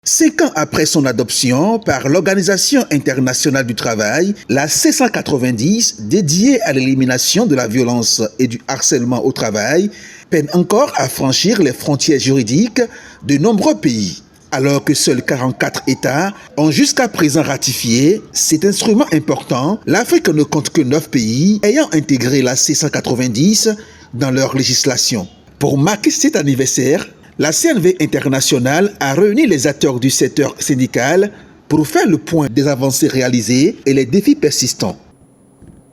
5 ans après son adoption par l'Organisation internationale du travail, la C190, dédiée à l'élimination de la violence et du harcèlement au travail, peine encore à franchir les frontières juridiques de nombreux pays. Alors que seuls 44 États ont jusqu'à présent ratifié cet instrument important, l'Afrique ne compte que 9 pays ayant intégré la C190 dans leur législation. Pour marquer cet anniversaire, la CNV internationale a réuni les acteurs du secteur syndical pour faire le point des avancées réalisées et les défis persistants.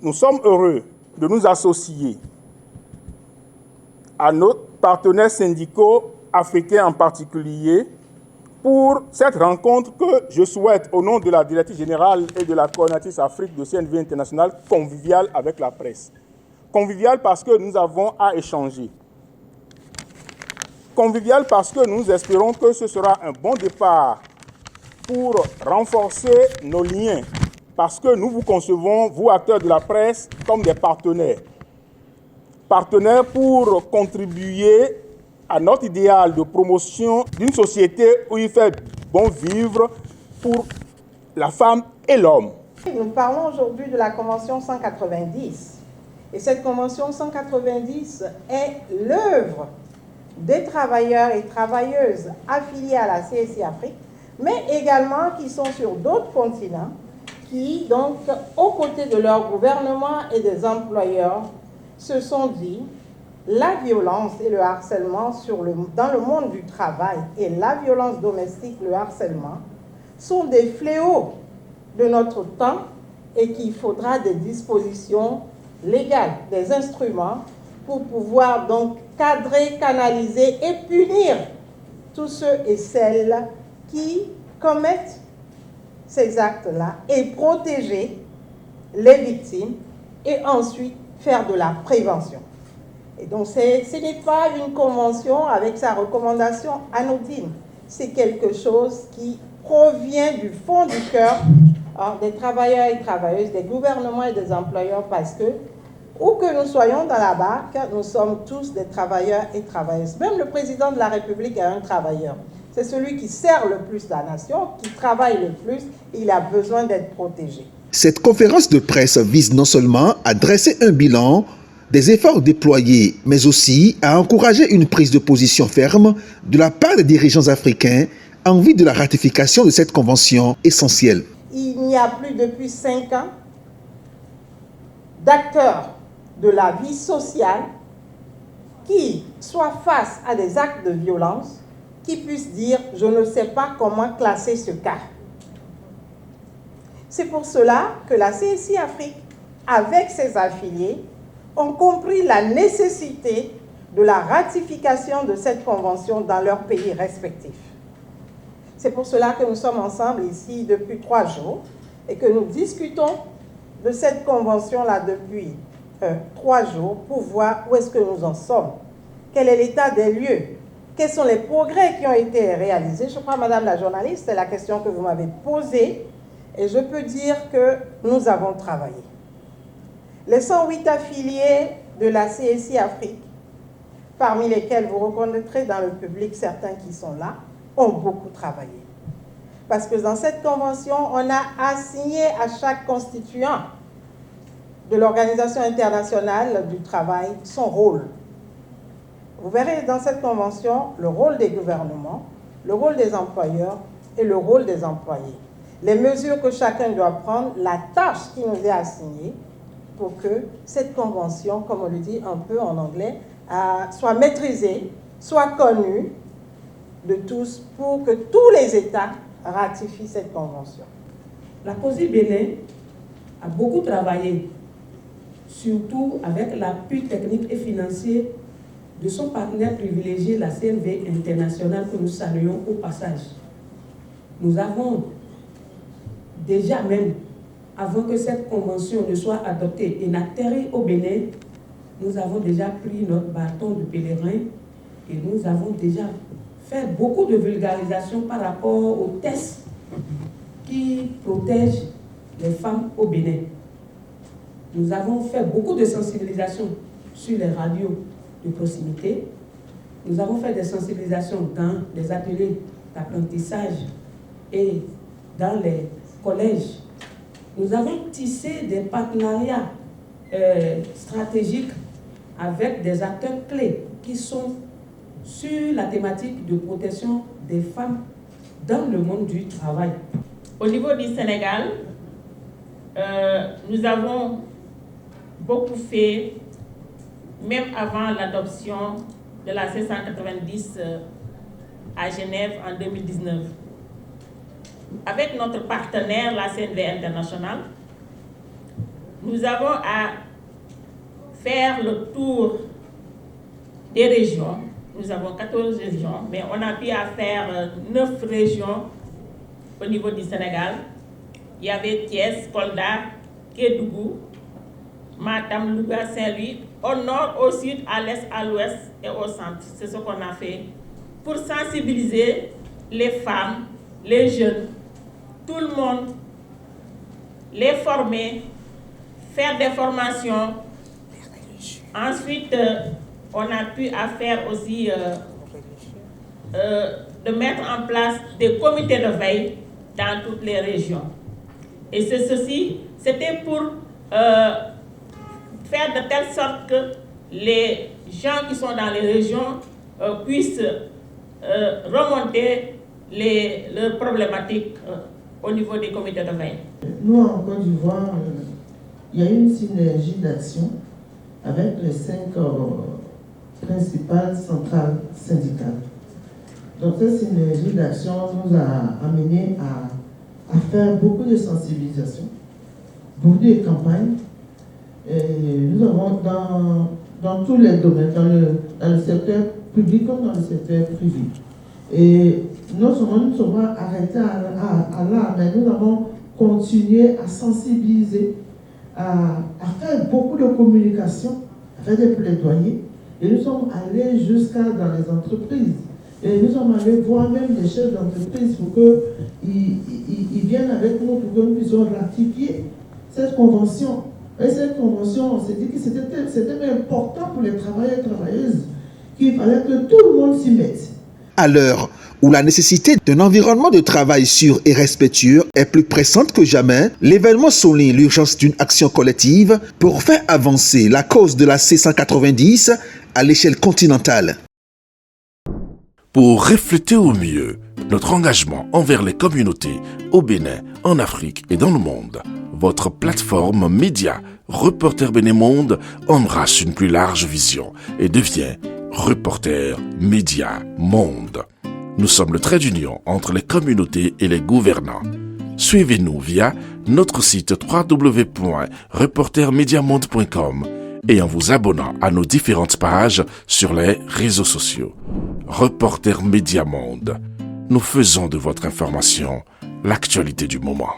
Nous sommes heureux de nous associer à nos partenaires syndicaux africains en particulier pour cette rencontre que je souhaite, au nom de la directrice générale et de la coordinatrice Afrique de CNV internationale, conviviale avec la presse. Conviviale parce que nous avons à échanger. Convivial parce que nous espérons que ce sera un bon départ pour renforcer nos liens, parce que nous vous concevons, vous acteurs de la presse, comme des partenaires. Partenaires pour contribuer à notre idéal de promotion d'une société où il fait bon vivre pour la femme et l'homme. Nous parlons aujourd'hui de la Convention 190. Et cette Convention 190 est l'œuvre des travailleurs et travailleuses affiliés à la CSI Afrique, mais également qui sont sur d'autres continents, qui donc, aux côtés de leur gouvernement et des employeurs, se sont dit la violence et le harcèlement dans le monde du travail et la violence domestique, le harcèlement, sont des fléaux de notre temps et qu'il faudra des dispositions légales, des instruments pour pouvoir donc cadrer, canaliser et punir tous ceux et celles qui commettent ces actes-là et protéger les victimes et ensuite faire de la prévention. Et donc ce n'est pas une convention avec sa recommandation anodine, c'est quelque chose qui provient du fond du cœur des travailleurs et travailleuses, des gouvernements et des employeurs, parce que où que nous soyons dans la barque, nous sommes tous des travailleurs et travailleuses. Même le président de la République est un travailleur. C'est celui qui sert le plus la nation, qui travaille le plus, il a besoin d'être protégé. Cette conférence de presse vise non seulement à dresser un bilan des efforts déployés, mais aussi à encourager une prise de position ferme de la part des dirigeants africains en vue de la ratification de cette convention essentielle. Il n'y a plus depuis 5 ans d'acteurs de la vie sociale qui soient face à des actes de violence, qui puissent dire « je ne sais pas comment classer ce cas ». C'est pour cela que la CSI Afrique, avec ses affiliés, ont compris la nécessité de la ratification de cette convention dans leurs pays respectifs. C'est pour cela que nous sommes ensemble ici depuis 3 jours et que nous discutons de cette convention-là depuis 3 jours pour voir où est-ce que nous en sommes. Quel est l'état des lieux? Quels sont les progrès qui ont été réalisés? Je crois, Madame la journaliste, c'est la question que vous m'avez posée et je peux dire que nous avons travaillé. Les 108 affiliés de la CSI Afrique, parmi lesquels vous reconnaîtrez dans le public certains qui sont là, ont beaucoup travaillé. Parce que dans cette convention, on a assigné à chaque constituant de l'Organisation internationale du travail son rôle. Vous verrez dans cette convention le rôle des gouvernements, le rôle des employeurs et le rôle des employés. Les mesures que chacun doit prendre, la tâche qui nous est assignée pour que cette convention, comme on le dit un peu en anglais, soit maîtrisée, soit connue de tous pour que tous les États ratifient cette convention. La COSI Bénin a beaucoup travaillé, surtout avec l'appui technique et financier de son partenaire privilégié, la CNV internationale, que nous saluons au passage. Nous avons déjà, même avant que cette convention ne soit adoptée et n'atterrit au Bénin, nous avons déjà pris notre bâton de pèlerin et nous avons déjà fait beaucoup de vulgarisation par rapport aux tests qui protègent les femmes au Bénin. Nous avons fait beaucoup de sensibilisation sur les radios de proximité. Nous avons fait des sensibilisations dans des ateliers d'apprentissage et dans les collèges. Nous avons tissé des partenariats stratégiques avec des acteurs clés qui sont sur la thématique de protection des femmes dans le monde du travail. Au niveau du Sénégal, nous avons beaucoup fait, même avant l'adoption de la C190 à Genève en 2019. Avec notre partenaire, la CNV International, nous avons à faire le tour des régions. Nous avons 14 régions, mais on a pu faire 9 régions au niveau du Sénégal. Il y avait Thiès, Kolda, Kédougou, Matam, Louga, Saint-Louis, au nord, au sud, à l'est, à l'ouest et au centre. C'est ce qu'on a fait pour sensibiliser les femmes, les jeunes, tout le monde, les former, faire des formations. Ensuite, on a pu faire aussi de mettre en place des comités de veille dans toutes les régions. Et c'était pour faire de telle sorte que les gens qui sont dans les régions puissent remonter leurs problématiques au niveau des comités de veille. Nous, en Côte d'Ivoire, il y a une synergie d'action avec les 5 principales centrales syndicales. Donc cette synergie d'action nous a amené à faire beaucoup de sensibilisation, beaucoup de campagnes. Et nous avons dans tous les domaines, dans le secteur public comme dans le secteur privé. Et non seulement nous ne sommes pas arrêtés à là, mais nous avons continué à sensibiliser, à faire beaucoup de communication, à faire des plaidoyers. Et nous sommes allés jusqu'à dans les entreprises. Et nous sommes allés voir même les chefs d'entreprise pour qu'ils viennent avec nous pour que nous puissions ratifier cette convention. Et cette convention, on s'est dit que c'était important pour les travailleurs et travailleuses qu'il fallait que tout le monde s'y mette. À l'heure où la nécessité d'un environnement de travail sûr et respectueux est plus pressante que jamais, l'événement souligne l'urgence d'une action collective pour faire avancer la cause de la C190 à l'échelle continentale. Pour refléter au mieux notre engagement envers les communautés au Bénin, en Afrique et dans le monde, votre plateforme média Reporter Bénin Monde embrasse une plus large vision et devient Reporter Média Monde. Nous sommes le trait d'union entre les communautés et les gouvernants. Suivez-nous via notre site www.reportermediamonde.com et en vous abonnant à nos différentes pages sur les réseaux sociaux. Reporter Média Monde. Nous faisons de votre information l'actualité du moment.